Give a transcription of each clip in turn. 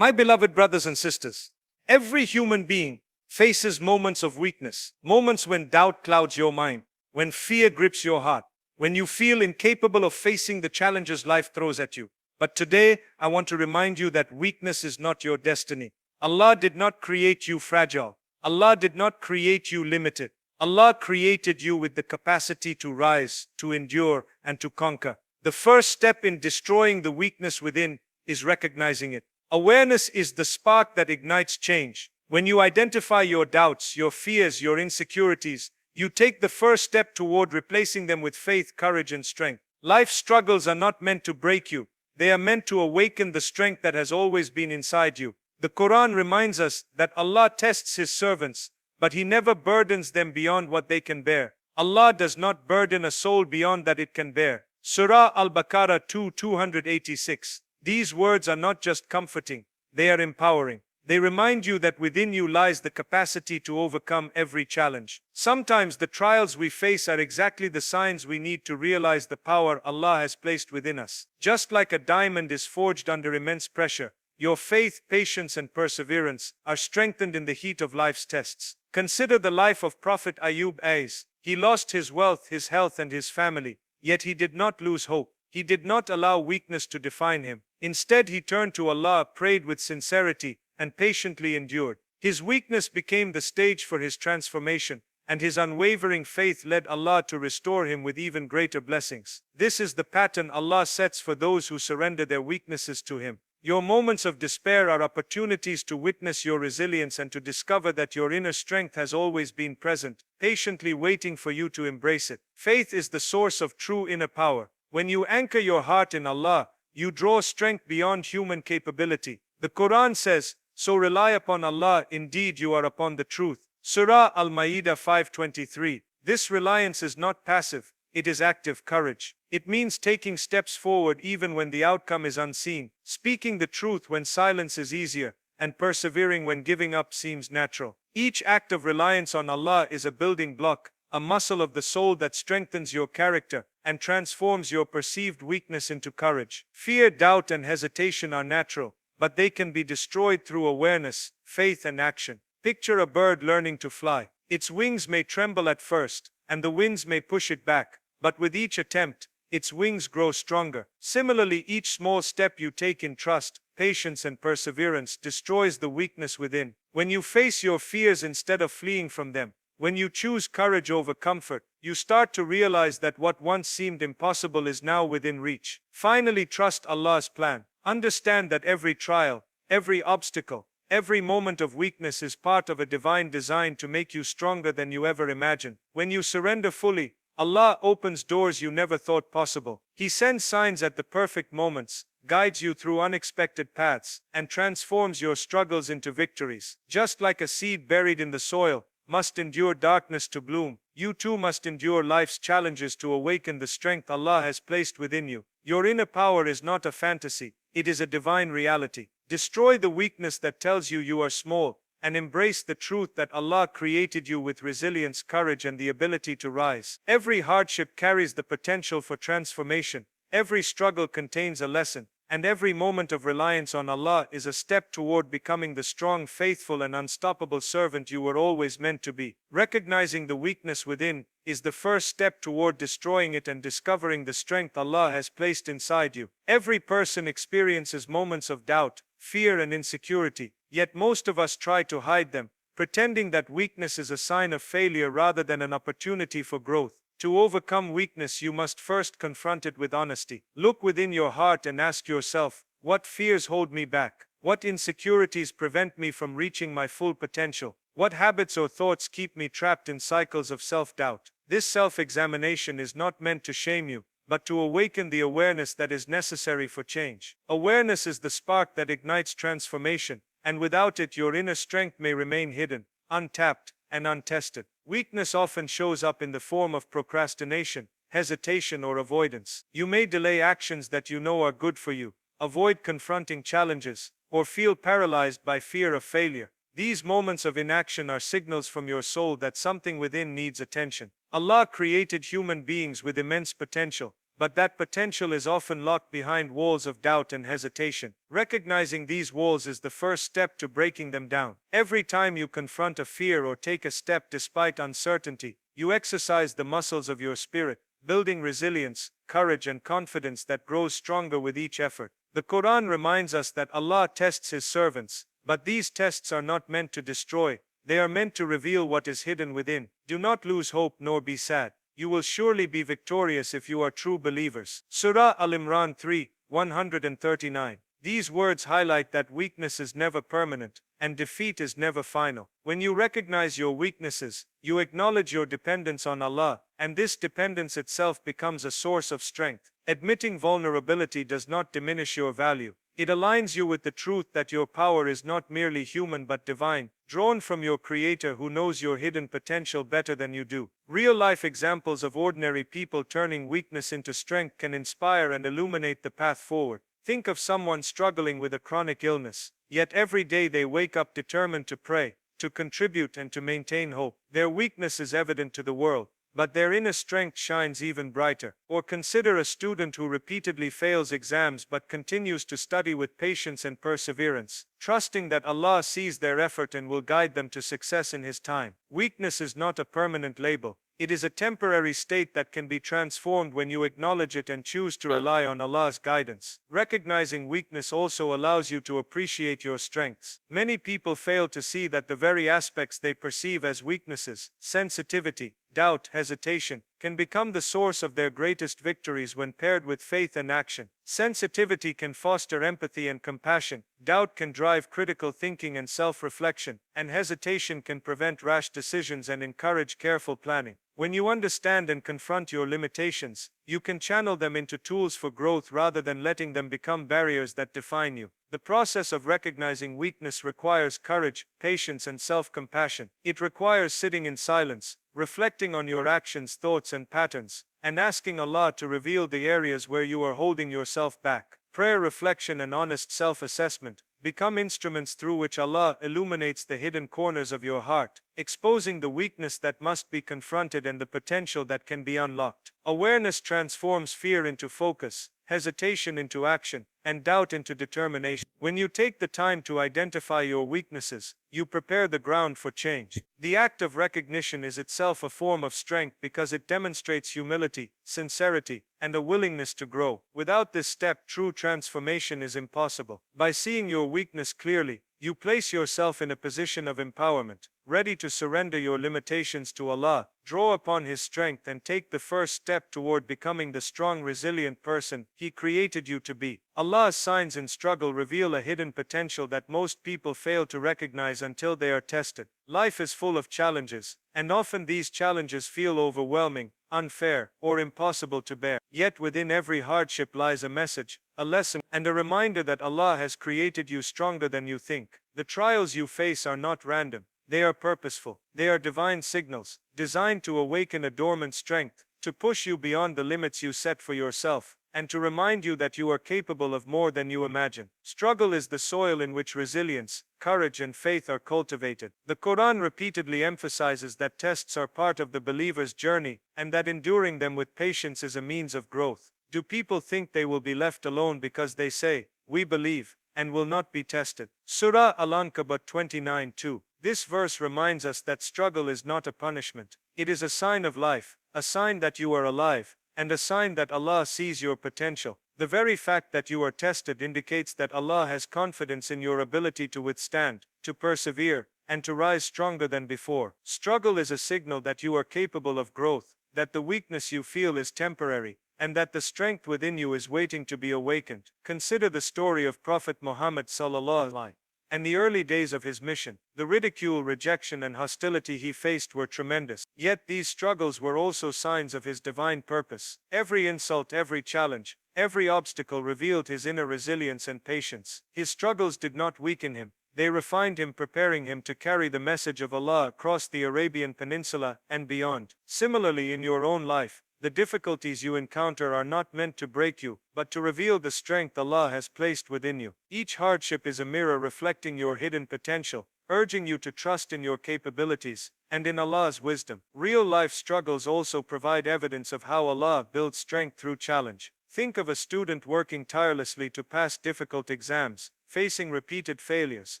My beloved brothers and sisters, every human being faces moments of weakness, moments when doubt clouds your mind, when fear grips your heart, when you feel incapable of facing the challenges life throws at you. But today, I want to remind you that weakness is not your destiny. Allah did not create you fragile. Allah did not create you limited. Allah created you with the capacity to rise, to endure, and to conquer. The first step in destroying the weakness within is recognizing it. Awareness is the spark that ignites change. When you identify your doubts, your fears, your insecurities, you take the first step toward replacing them with faith, courage, and strength. Life's struggles are not meant to break you. They are meant to awaken the strength that has always been inside you. The Quran reminds us that Allah tests His servants, but He never burdens them beyond what they can bear. Allah does not burden a soul beyond that it can bear. Surah Al-Baqarah 2:286. These words are not just comforting, they are empowering. They remind you that within you lies the capacity to overcome every challenge. Sometimes the trials we face are exactly the signs we need to realize the power Allah has placed within us. Just like a diamond is forged under immense pressure, your faith, patience, and perseverance are strengthened in the heat of life's tests. Consider the life of Prophet Ayub as. He lost his wealth, his health, and his family, yet he did not lose hope. He did not allow weakness to define him. Instead, he turned to Allah, prayed with sincerity, and patiently endured. His weakness became the stage for his transformation, and his unwavering faith led Allah to restore him with even greater blessings. This is the pattern Allah sets for those who surrender their weaknesses to Him. Your moments of despair are opportunities to witness your resilience and to discover that your inner strength has always been present, patiently waiting for you to embrace it. Faith is the source of true inner power. When you anchor your heart in Allah, you draw strength beyond human capability. The Quran says, "So rely upon Allah, indeed you are upon the truth." Surah Al-Ma'idah 5:23. This reliance is not passive, it is active courage. It means taking steps forward even when the outcome is unseen, speaking the truth when silence is easier, and persevering when giving up seems natural. Each act of reliance on Allah is a building block, a muscle of the soul that strengthens your character and transforms your perceived weakness into courage. Fear, doubt, and hesitation are natural, but they can be destroyed through awareness, faith, and action. Picture a bird learning to fly. Its wings may tremble at first, and the winds may push it back, but with each attempt, its wings grow stronger. Similarly, each small step you take in trust, patience, and perseverance destroys the weakness within. When you face your fears instead of fleeing from them, when you choose courage over comfort, you start to realize that what once seemed impossible is now within reach. Finally, trust Allah's plan. Understand that every trial, every obstacle, every moment of weakness is part of a divine design to make you stronger than you ever imagined. When you surrender fully, Allah opens doors you never thought possible. He sends signs at the perfect moments, guides you through unexpected paths, and transforms your struggles into victories. Just like a seed buried in the soil must endure darkness to bloom, you too must endure life's challenges to awaken the strength Allah has placed within you. Your inner power is not a fantasy, it is a divine reality. Destroy the weakness that tells you you are small, and embrace the truth that Allah created you with resilience, courage, and the ability to rise. Every hardship carries the potential for transformation, every struggle contains a lesson, and every moment of reliance on Allah is a step toward becoming the strong, faithful, and unstoppable servant you were always meant to be. Recognizing the weakness within is the first step toward destroying it and discovering the strength Allah has placed inside you. Every person experiences moments of doubt, fear, and insecurity, yet most of us try to hide them, pretending that weakness is a sign of failure rather than an opportunity for growth. To overcome weakness, you must first confront it with honesty. Look within your heart and ask yourself, what fears hold me back? What insecurities prevent me from reaching my full potential? What habits or thoughts keep me trapped in cycles of self-doubt? This self-examination is not meant to shame you, but to awaken the awareness that is necessary for change. Awareness is the spark that ignites transformation, and without it your inner strength may remain hidden, untapped, and untested. Weakness often shows up in the form of procrastination, hesitation, or avoidance. You may delay actions that you know are good for you, avoid confronting challenges, or feel paralyzed by fear of failure. These moments of inaction are signals from your soul that something within needs attention. Allah created human beings with immense potential, but that potential is often locked behind walls of doubt and hesitation. Recognizing these walls is the first step to breaking them down. Every time you confront a fear or take a step despite uncertainty, you exercise the muscles of your spirit, building resilience, courage, and confidence that grows stronger with each effort. The Quran reminds us that Allah tests His servants, but these tests are not meant to destroy, they are meant to reveal what is hidden within. Do not lose hope nor be sad. You will surely be victorious if you are true believers. Surah Al-Imran 3, 139. These words highlight that weakness is never permanent, and defeat is never final. When you recognize your weaknesses, you acknowledge your dependence on Allah, and this dependence itself becomes a source of strength. Admitting vulnerability does not diminish your value. It aligns you with the truth that your power is not merely human but divine, drawn from your Creator who knows your hidden potential better than you do. Real-life examples of ordinary people turning weakness into strength can inspire and illuminate the path forward. Think of someone struggling with a chronic illness, yet every day they wake up determined to pray, to contribute, and to maintain hope. Their weakness is evident to the world, but their inner strength shines even brighter. Or consider a student who repeatedly fails exams but continues to study with patience and perseverance, trusting that Allah sees their effort and will guide them to success in His time. Weakness is not a permanent label. It is a temporary state that can be transformed when you acknowledge it and choose to rely on Allah's guidance. Recognizing weakness also allows you to appreciate your strengths. Many people fail to see that the very aspects they perceive as weaknesses, sensitivity, doubt, hesitation, can become the source of their greatest victories when paired with faith and action. Sensitivity can foster empathy and compassion, doubt can drive critical thinking and self-reflection, and hesitation can prevent rash decisions and encourage careful planning. When you understand and confront your limitations, you can channel them into tools for growth rather than letting them become barriers that define you. The process of recognizing weakness requires courage, patience, and self-compassion. It requires sitting in silence, reflecting on your actions, thoughts, and patterns, and asking Allah to reveal the areas where you are holding yourself back. Prayer, reflection, and honest self-assessment become instruments through which Allah illuminates the hidden corners of your heart, exposing the weakness that must be confronted and the potential that can be unlocked. Awareness transforms fear into focus, hesitation into action, and doubt into determination. When you take the time to identify your weaknesses, you prepare the ground for change. The act of recognition is itself a form of strength because it demonstrates humility, sincerity, and a willingness to grow. Without this step, true transformation is impossible. By seeing your weakness clearly, you place yourself in a position of empowerment, ready to surrender your limitations to Allah, draw upon His strength, and take the first step toward becoming the strong, resilient person He created you to be. Allah's signs in struggle reveal a hidden potential that most people fail to recognize until they are tested. Life is full of challenges, and often these challenges feel overwhelming, unfair, or impossible to bear. Yet within every hardship lies a message, a lesson, and a reminder that Allah has created you stronger than you think. The trials you face are not random. They are purposeful. They are divine signals, designed to awaken a dormant strength, to push you beyond the limits you set for yourself, and to remind you that you are capable of more than you imagine. Struggle is the soil in which resilience, courage, and faith are cultivated. The Quran repeatedly emphasizes that tests are part of the believer's journey, and that enduring them with patience is a means of growth. Do people think they will be left alone because they say, "We believe," and will not be tested? Surah Al-Ankabut 29:2. This verse reminds us that struggle is not a punishment. It is a sign of life, a sign that you are alive, and a sign that Allah sees your potential. The very fact that you are tested indicates that Allah has confidence in your ability to withstand, to persevere, and to rise stronger than before. Struggle is a signal that you are capable of growth, that the weakness you feel is temporary, and that the strength within you is waiting to be awakened. Consider the story of Prophet Muhammad sallallahu alaihi wasallam. In the early days of his mission, the ridicule, rejection, and hostility he faced were tremendous. Yet these struggles were also signs of his divine purpose. Every insult, every challenge, every obstacle revealed his inner resilience and patience. His struggles did not weaken him. They refined him, preparing him to carry the message of Allah across the Arabian Peninsula and beyond. Similarly, in your own life, the difficulties you encounter are not meant to break you, but to reveal the strength Allah has placed within you. Each hardship is a mirror reflecting your hidden potential, urging you to trust in your capabilities and in Allah's wisdom. Real-life struggles also provide evidence of how Allah builds strength through challenge. Think of a student working tirelessly to pass difficult exams, facing repeated failures,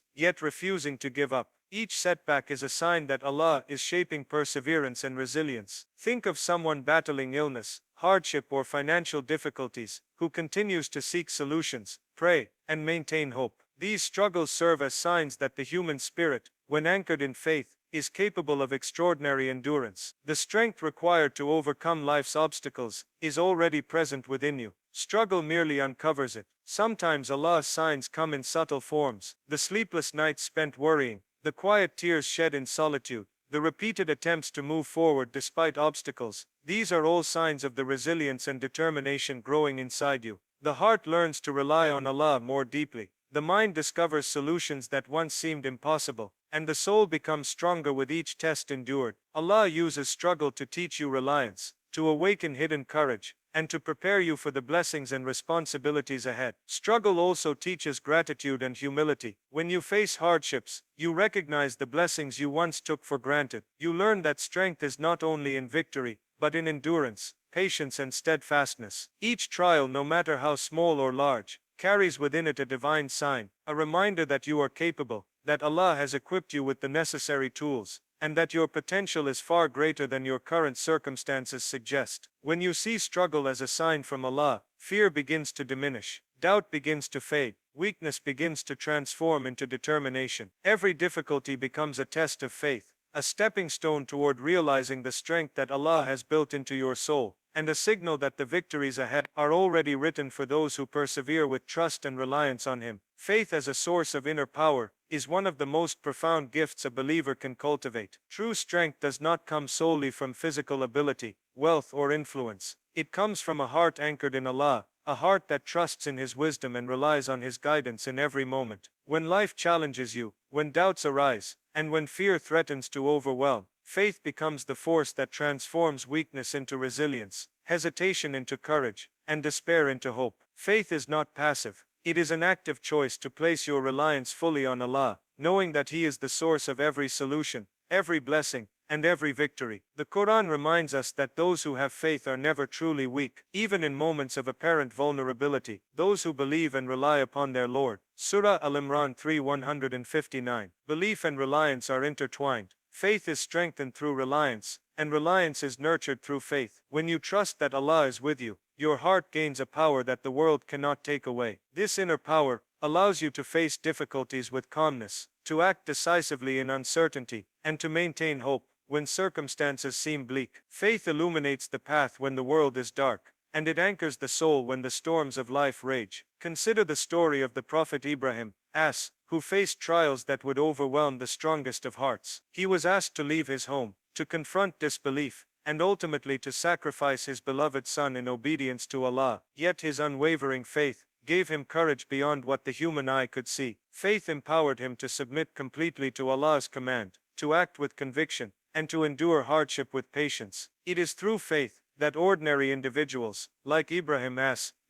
yet refusing to give up. Each setback is a sign that Allah is shaping perseverance and resilience. Think of someone battling illness, hardship or financial difficulties, who continues to seek solutions, pray, and maintain hope. These struggles serve as signs that the human spirit, when anchored in faith, is capable of extraordinary endurance. The strength required to overcome life's obstacles is already present within you. Struggle merely uncovers it. Sometimes Allah's signs come in subtle forms: the sleepless nights spent worrying, the quiet tears shed in solitude, the repeated attempts to move forward despite obstacles. These are all signs of the resilience and determination growing inside you. The heart learns to rely on Allah more deeply. The mind discovers solutions that once seemed impossible, and the soul becomes stronger with each test endured. Allah uses struggle to teach you reliance, to awaken hidden courage, and to prepare you for the blessings and responsibilities ahead. Struggle also teaches gratitude and humility. When you face hardships, you recognize the blessings you once took for granted. You learn that strength is not only in victory, but in endurance, patience, and steadfastness. Each trial, no matter how small or large, carries within it a divine sign, a reminder that you are capable, that Allah has equipped you with the necessary tools, and that your potential is far greater than your current circumstances suggest. When you see struggle as a sign from Allah, fear begins to diminish, doubt begins to fade, weakness begins to transform into determination. Every difficulty becomes a test of faith, a stepping stone toward realizing the strength that Allah has built into your soul, and a signal that the victories ahead are already written for those who persevere with trust and reliance on Him. Faith as a source of inner power is one of the most profound gifts a believer can cultivate. True strength does not come solely from physical ability, wealth, or influence. It comes from a heart anchored in Allah, a heart that trusts in His wisdom and relies on His guidance in every moment. When life challenges you, when doubts arise, and when fear threatens to overwhelm, faith becomes the force that transforms weakness into resilience, hesitation into courage, and despair into hope. Faith is not passive. It is an active choice to place your reliance fully on Allah, knowing that He is the source of every solution, every blessing, and every victory. The Quran reminds us that those who have faith are never truly weak, even in moments of apparent vulnerability. Those who believe and rely upon their Lord. Surah Al-Imran 3:159. Belief and reliance are intertwined. Faith is strengthened through reliance, and reliance is nurtured through faith. When you trust that Allah is with you, your heart gains a power that the world cannot take away. This inner power allows you to face difficulties with calmness, to act decisively in uncertainty, and to maintain hope when circumstances seem bleak. Faith illuminates the path when the world is dark, and it anchors the soul when the storms of life rage. Consider the story of the Prophet Ibrahim, who faced trials that would overwhelm the strongest of hearts. He was asked to leave his home, to confront disbelief, and ultimately to sacrifice his beloved son in obedience to Allah. Yet his unwavering faith gave him courage beyond what the human eye could see. Faith empowered him to submit completely to Allah's command, to act with conviction, and to endure hardship with patience. It is through faith that ordinary individuals, like Ibrahim,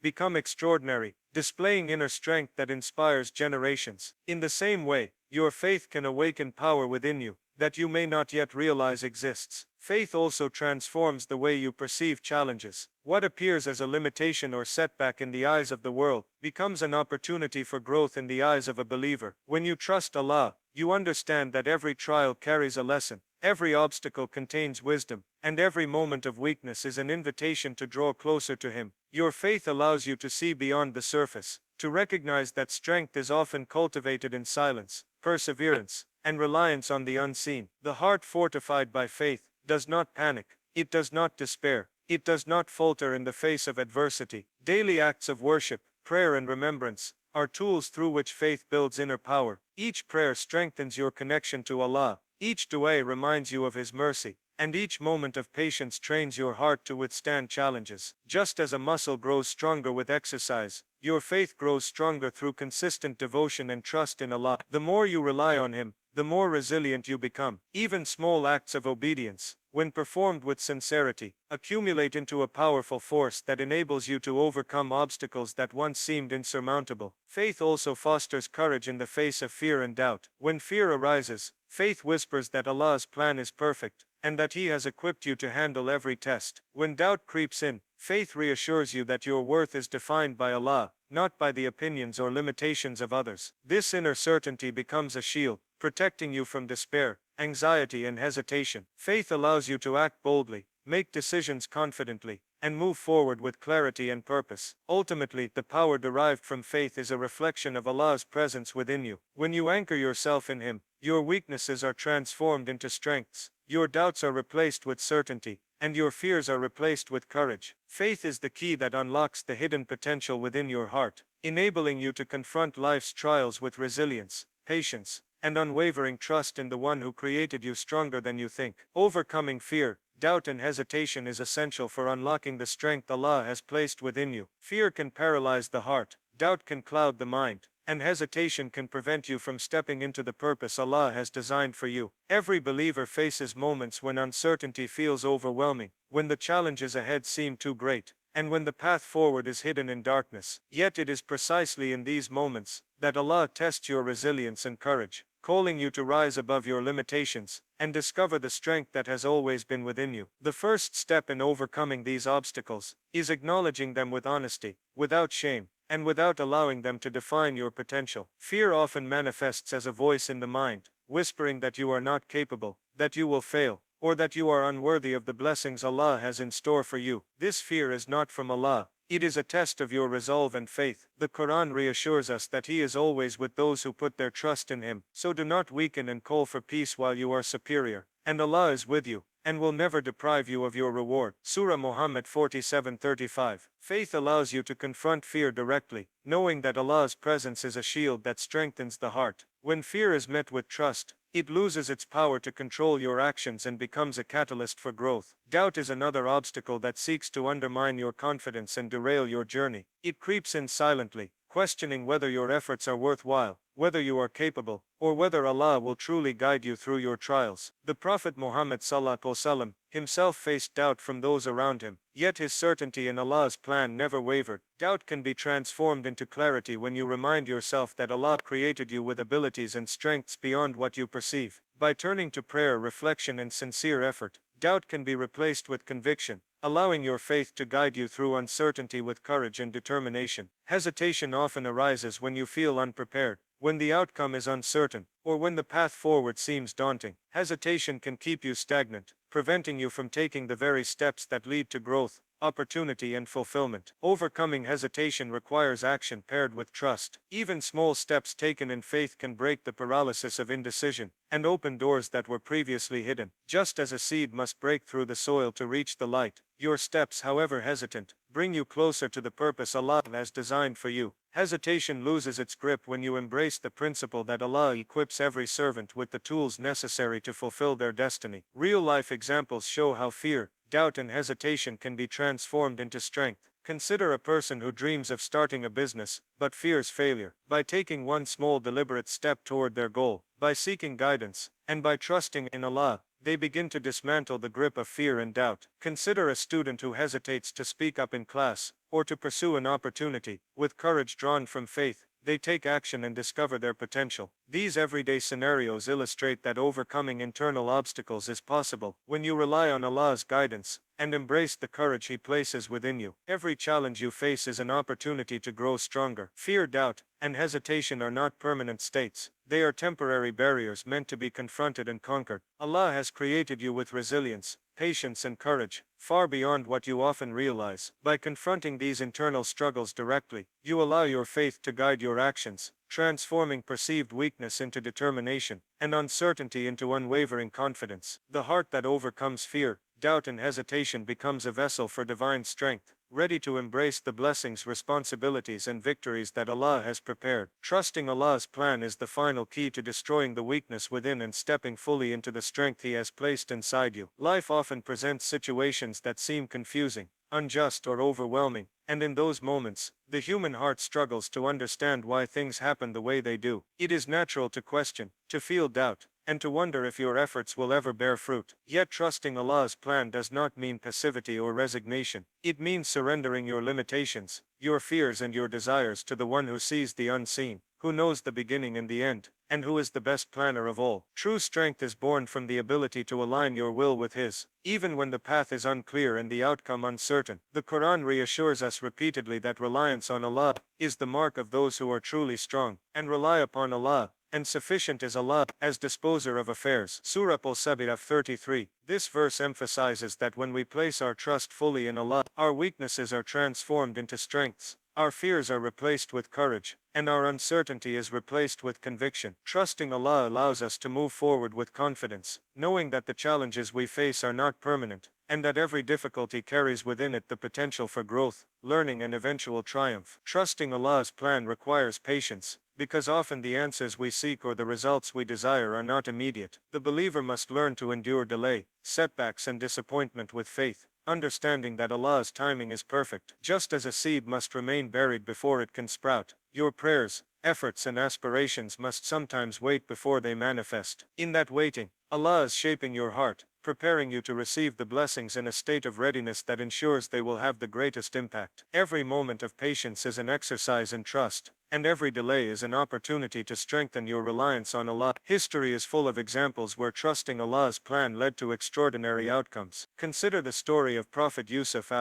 become extraordinary, displaying inner strength that inspires generations. In the same way, your faith can awaken power within you that you may not yet realize exists. Faith also transforms the way you perceive challenges. What appears as a limitation or setback in the eyes of the world becomes an opportunity for growth in the eyes of a believer. When you trust Allah, you understand that every trial carries a lesson, every obstacle contains wisdom, and every moment of weakness is an invitation to draw closer to Him. Your faith allows you to see beyond the surface, to recognize that strength is often cultivated in silence, perseverance, and reliance on the unseen. The heart fortified by faith does not panic, it does not despair, it does not falter in the face of adversity. Daily acts of worship, prayer, and remembrance are tools through which faith builds inner power. Each prayer strengthens your connection to Allah, each dua reminds you of His mercy, and each moment of patience trains your heart to withstand challenges. Just as a muscle grows stronger with exercise, your faith grows stronger through consistent devotion and trust in Allah. The more you rely on Him, the more resilient you become. Even small acts of obedience, when performed with sincerity, accumulate into a powerful force that enables you to overcome obstacles that once seemed insurmountable. Faith also fosters courage in the face of fear and doubt. When fear arises, faith whispers that Allah's plan is perfect, and that He has equipped you to handle every test. When doubt creeps in, faith reassures you that your worth is defined by Allah, not by the opinions or limitations of others. This inner certainty becomes a shield, protecting you from despair, anxiety and hesitation. Faith allows you to act boldly, make decisions confidently, and move forward with clarity and purpose. Ultimately, the power derived from faith is a reflection of Allah's presence within you. When you anchor yourself in Him, your weaknesses are transformed into strengths, your doubts are replaced with certainty, and your fears are replaced with courage. Faith is the key that unlocks the hidden potential within your heart, enabling you to confront life's trials with resilience, patience, and unwavering trust in the one who created you stronger than you think. Overcoming fear, doubt and hesitation is essential for unlocking the strength Allah has placed within you. Fear can paralyze the heart, doubt can cloud the mind, and hesitation can prevent you from stepping into the purpose Allah has designed for you. Every believer faces moments when uncertainty feels overwhelming, when the challenges ahead seem too great, and when the path forward is hidden in darkness. Yet it is precisely in these moments that Allah tests your resilience and courage, calling you to rise above your limitations and discover the strength that has always been within you. The first step in overcoming these obstacles is acknowledging them with honesty, without shame, and without allowing them to define your potential. Fear often manifests as a voice in the mind, whispering that you are not capable, that you will fail, or that you are unworthy of the blessings Allah has in store for you. This fear is not from Allah. It is a test of your resolve and faith. The Quran reassures us that He is always with those who put their trust in Him. So do not weaken and call for peace while you are superior. And Allah is with you, and will never deprive you of your reward. Surah Muhammad 47:35. Faith allows you to confront fear directly, knowing that Allah's presence is a shield that strengthens the heart. When fear is met with trust, it loses its power to control your actions and becomes a catalyst for growth. Doubt is another obstacle that seeks to undermine your confidence and derail your journey. It creeps in silently, questioning whether your efforts are worthwhile, whether you are capable, or whether Allah will truly guide you through your trials. The Prophet Muhammad ﷺ himself faced doubt from those around him, yet his certainty in Allah's plan never wavered. Doubt can be transformed into clarity when you remind yourself that Allah created you with abilities and strengths beyond what you perceive. By turning to prayer, reflection, and sincere effort, doubt can be replaced with conviction, allowing your faith to guide you through uncertainty with courage and determination. Hesitation often arises when you feel unprepared, when the outcome is uncertain, or when the path forward seems daunting. Hesitation can keep you stagnant, preventing you from taking the very steps that lead to growth, opportunity, and fulfillment. Overcoming hesitation requires action paired with trust. Even small steps taken in faith can break the paralysis of indecision and open doors that were previously hidden. Just as a seed must break through the soil to reach the light, your steps, however hesitant, bring you closer to the purpose Allah has designed for you. Hesitation loses its grip when you embrace the principle that Allah equips every servant with the tools necessary to fulfill their destiny. Real-life examples show how fear, doubt, and hesitation can be transformed into strength. Consider a person who dreams of starting a business, but fears failure. By taking one small deliberate step toward their goal, by seeking guidance, and by trusting in Allah, they begin to dismantle the grip of fear and doubt. Consider a student who hesitates to speak up in class, or to pursue an opportunity. With courage drawn from faith, they take action and discover their potential. These everyday scenarios illustrate that overcoming internal obstacles is possible when you rely on Allah's guidance and embrace the courage He places within you. Every challenge you face is an opportunity to grow stronger. Fear, doubt, and hesitation are not permanent states. They are temporary barriers meant to be confronted and conquered. Allah has created you with resilience, patience, and courage, far beyond what you often realize. By confronting these internal struggles directly, you allow your faith to guide your actions, transforming perceived weakness into determination, and uncertainty into unwavering confidence. The heart that overcomes fear, doubt, and hesitation becomes a vessel for divine strength, ready to embrace the blessings, responsibilities, and victories that Allah has prepared. Trusting Allah's plan is the final key to destroying the weakness within and stepping fully into the strength He has placed inside you. Life often presents situations that seem confusing, unjust, or overwhelming, and in those moments, the human heart struggles to understand why things happen the way they do. It is natural to question, to feel doubt, and to wonder if your efforts will ever bear fruit. Yet trusting Allah's plan does not mean passivity or resignation. It means surrendering your limitations, your fears and your desires to the one who sees the unseen, who knows the beginning and the end, and who is the best planner of all. True strength is born from the ability to align your will with His, even when the path is unclear and the outcome uncertain. The Quran reassures us repeatedly that reliance on Allah is the mark of those who are truly strong, and rely upon Allah, and sufficient is Allah, as disposer of affairs. Surah Al-Sabr 33. This verse emphasizes that when we place our trust fully in Allah, our weaknesses are transformed into strengths, our fears are replaced with courage, and our uncertainty is replaced with conviction. Trusting Allah allows us to move forward with confidence, knowing that the challenges we face are not permanent, and that every difficulty carries within it the potential for growth, learning and eventual triumph. Trusting Allah's plan requires patience, because often the answers we seek or the results we desire are not immediate. The believer must learn to endure delay, setbacks and disappointment with faith, understanding that Allah's timing is perfect. Just as a seed must remain buried before it can sprout, your prayers, efforts and aspirations must sometimes wait before they manifest. In that waiting, Allah is shaping your heart, preparing you to receive the blessings in a state of readiness that ensures they will have the greatest impact. Every moment of patience is an exercise in trust, and every delay is an opportunity to strengthen your reliance on Allah. History is full of examples where trusting Allah's plan led to extraordinary outcomes. Consider the story of Prophet Yusuf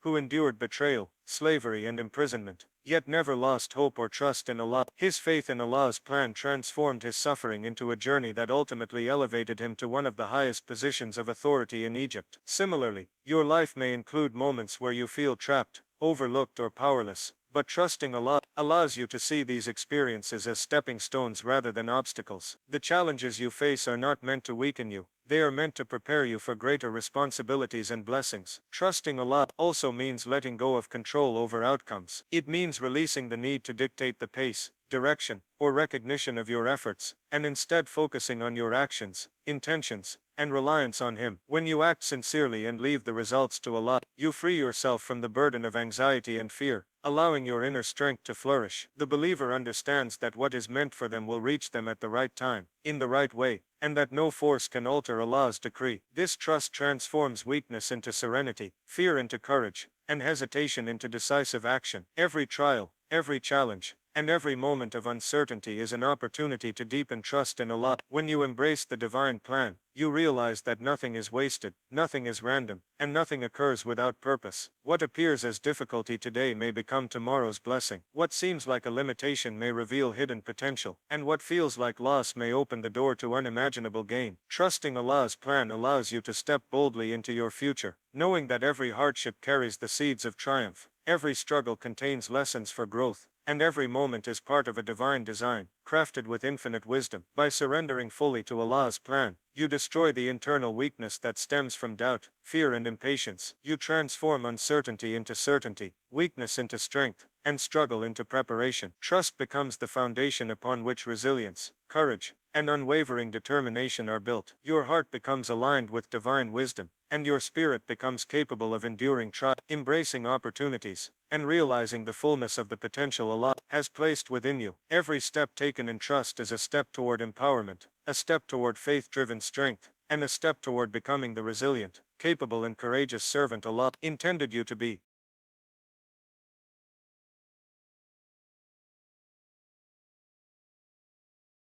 who endured betrayal, slavery and imprisonment, yet never lost hope or trust in Allah. His faith in Allah's plan transformed his suffering into a journey that ultimately elevated him to one of the highest positions of authority in Egypt. Similarly, your life may include moments where you feel trapped, overlooked or powerless, but trusting Allah allows you to see these experiences as stepping stones rather than obstacles. The challenges you face are not meant to weaken you, they are meant to prepare you for greater responsibilities and blessings. Trusting Allah also means letting go of control over outcomes. It means releasing the need to dictate the pace, direction, or recognition of your efforts, and instead focusing on your actions, intentions, and reliance on Him. When you act sincerely and leave the results to Allah, you free yourself from the burden of anxiety and fear, allowing your inner strength to flourish. The believer understands that what is meant for them will reach them at the right time, in the right way, and that no force can alter Allah's decree. This trust transforms weakness into serenity, fear into courage, and hesitation into decisive action. Every trial, every challenge, and every moment of uncertainty is an opportunity to deepen trust in Allah. When you embrace the divine plan, you realize that nothing is wasted, nothing is random, and nothing occurs without purpose. What appears as difficulty today may become tomorrow's blessing. What seems like a limitation may reveal hidden potential, and what feels like loss may open the door to unimaginable gain. Trusting Allah's plan allows you to step boldly into your future, knowing that every hardship carries the seeds of triumph, every struggle contains lessons for growth, and every moment is part of a divine design, crafted with infinite wisdom. By surrendering fully to Allah's plan, you destroy the internal weakness that stems from doubt, fear and impatience. You transform uncertainty into certainty, weakness into strength, and struggle into preparation. Trust becomes the foundation upon which resilience, courage, and unwavering determination are built. Your heart becomes aligned with divine wisdom, and your spirit becomes capable of enduring trial, embracing opportunities, and realizing the fullness of the potential Allah has placed within you. Every step taken in trust is a step toward empowerment, a step toward faith-driven strength, and a step toward becoming the resilient, capable and courageous servant Allah intended you to be.